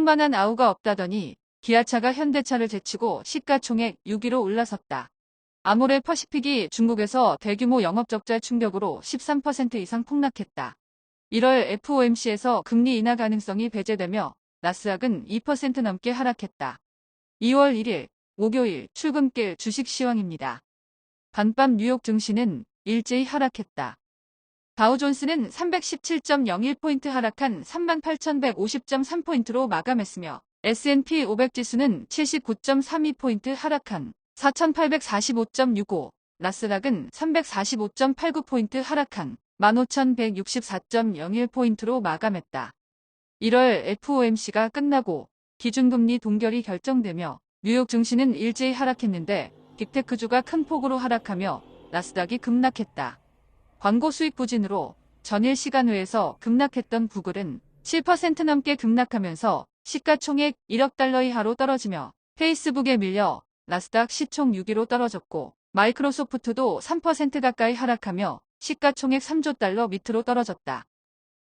천만한 아우가 없다더니 기아차가 현대차를 제치고 시가총액 6위로 올라섰다. 아모레 퍼시픽이 중국에서 대규모 영업적자 충격으로 13% 이상 폭락했다. 1월 FOMC에서 금리 인하 가능성이 배제되며 나스닥은 2% 넘게 하락했다. 2월 1일 목요일 출근길 주식 시황입니다. 반밤 뉴욕 증시는 일제히 하락했다. 다우존스는 317.01포인트 하락한 38,150.3포인트로 마감했으며 S&P 500 지수는 79.32포인트 하락한 4,845.65, 나스닥은 345.89포인트 하락한 15,164.01포인트로 마감했다. 1월 FOMC가 끝나고 기준금리 동결이 결정되며 뉴욕 증시는 일제히 하락했는데 빅테크주가 큰 폭으로 하락하며 나스닥이 급락했다. 광고 수익 부진으로 전일 시간외에서 급락했던 구글은 7% 넘게 급락하면서 시가총액 1억 달러 이하로 떨어지며 페이스북에 밀려 나스닥 시총 6위로 떨어졌고 마이크로소프트도 3% 가까이 하락하며 시가총액 3조 달러 밑으로 떨어졌다.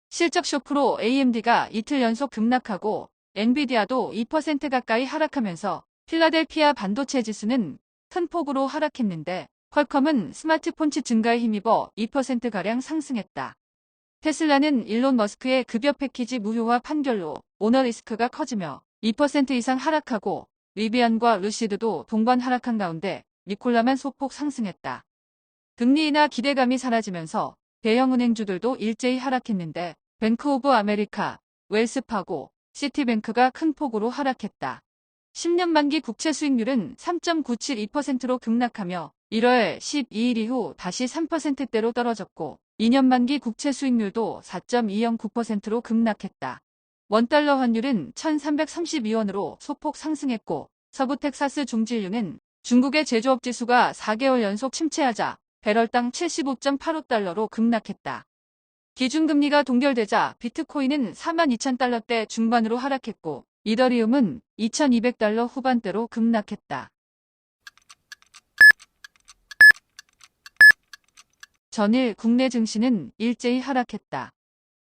실적 쇼크로 AMD가 이틀 연속 급락하고 엔비디아도 2% 가까이 하락하면서 필라델피아 반도체 지수는 큰 폭으로 하락했는데 퀄컴은 스마트폰 칩 증가에 힘입어 2%가량 상승했다. 테슬라는 일론 머스크의 급여 패키지 무효화 판결로 오너 리스크가 커지며 2% 이상 하락하고 리비안과 루시드도 동반 하락한 가운데 니콜라만 소폭 상승했다. 금리 인하 기대감이 사라지면서 대형은행주들도 일제히 하락했는데 뱅크 오브 아메리카, 웰스파고, 시티뱅크가 큰 폭으로 하락했다. 10년 만기 국채 수익률은 3.972%로 급락하며 1월 12일 이후 다시 3%대로 떨어졌고 2년 만기 국채 수익률도 4.209%로 급락했다. 원달러 환율은 1332원으로 소폭 상승했고 서부 텍사스 중진류는 중국의 제조업 지수가 4개월 연속 침체하자 배럴당 75.85달러로 급락했다. 기준금리가 동결되자 비트코인은 42,000달러대 중반으로 하락했고 이더리움은 2,200달러 후반대로 급락했다. 전일 국내 증시는 일제히 하락했다.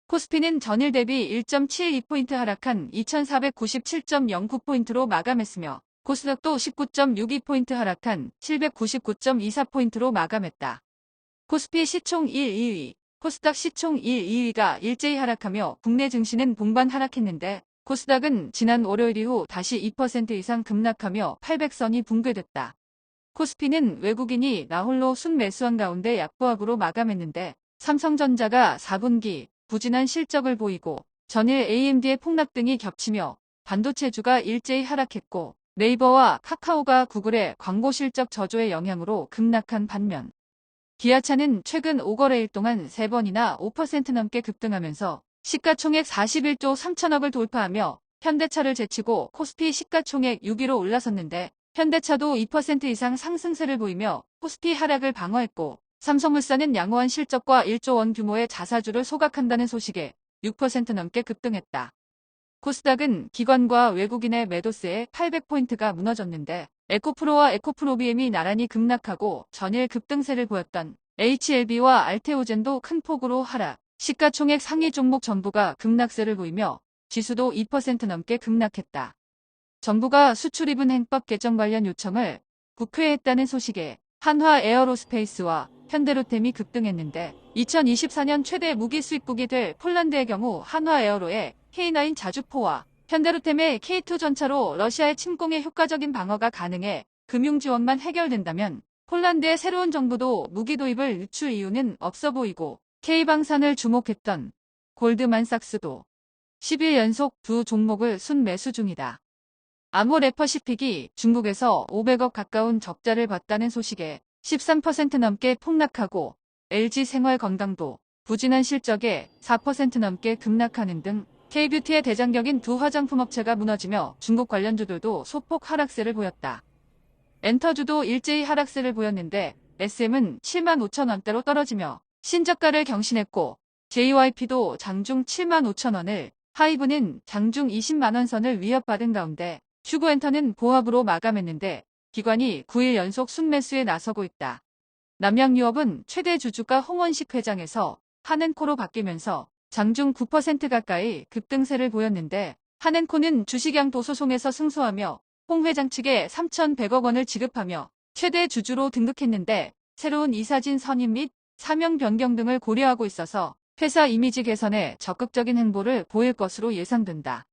코스피는 전일 대비 1.72포인트 하락한 2,497.09포인트로 마감했으며 코스닥도 19.62포인트 하락한 799.24포인트로 마감했다. 코스피 시총 1, 2위, 코스닥 시총 1, 2위가 일제히 하락하며 국내 증시는 동반 하락했는데 코스닥은 지난 월요일 이후 다시 2% 이상 급락하며 800선이 붕괴됐다. 코스피는 외국인이 나홀로 순매수한 가운데 약보합으로 마감했는데 삼성전자가 4분기 부진한 실적을 보이고 전일 AMD의 폭락 등이 겹치며 반도체주가 일제히 하락했고 네이버와 카카오가 구글의 광고 실적 저조의 영향으로 급락한 반면 기아차는 최근 5거래일 동안 3번이나 5% 넘게 급등하면서 시가총액 41조 3천억을 돌파하며 현대차를 제치고 코스피 시가총액 6위로 올라섰는데 현대차도 2% 이상 상승세를 보이며 코스피 하락을 방어했고 삼성물산은 양호한 실적과 1조 원 규모의 자사주를 소각한다는 소식에 6% 넘게 급등했다. 코스닥은 기관과 외국인의 매도세에 800포인트가 무너졌는데 에코프로와 에코프로비엠이 나란히 급락하고 전일 급등세를 보였던 HLB와 알테오젠도 큰 폭으로 하락, 시가총액 상위 종목 전부가 급락세를 보이며 지수도 2% 넘게 급락했다. 정부가 수출입은 행법 개정 관련 요청을 국회에 했다는 소식에 한화 에어로스페이스와 현대로템이 급등했는데 2024년 최대 무기 수입국이 될 폴란드의 경우 한화 에어로의 K9 자주포와 현대로템의 K2 전차로 러시아의 침공에 효과적인 방어가 가능해 금융 지원만 해결된다면 폴란드의 새로운 정부도 무기 도입을 늦출 이유는 없어 보이고 K방산을 주목했던 골드만삭스도 10일 연속 두 종목을 순매수 중이다. 아모레 퍼시픽이 중국에서 500억 가까운 적자를 봤다는 소식에 13% 넘게 폭락하고 LG생활건강도 부진한 실적에 4% 넘게 급락하는 등 K뷰티의 대장격인 두 화장품 업체가 무너지며 중국 관련주들도 소폭 하락세를 보였다. 엔터주도 일제히 하락세를 보였는데 SM은 75,000원대로 떨어지며 신저가를 경신했고 JYP도 장중 75,000원을, 하이브는 장중 20만원 선을 위협받은 가운데 휴그엔터는 보합으로 마감했는데 기관이 9일 연속 순매수에 나서고 있다. 남양유업은 최대 주주가 홍원식 회장에서 하는코로 바뀌면서 장중 9% 가까이 급등세를 보였는데 한앤코는 주식양도 소송에서 승소하며 홍 회장 측에 3,100억 원을 지급하며 최대 주주로 등극했는데 새로운 이사진 선임 및 사명 변경 등을 고려하고 있어서 회사 이미지 개선에 적극적인 행보를 보일 것으로 예상된다.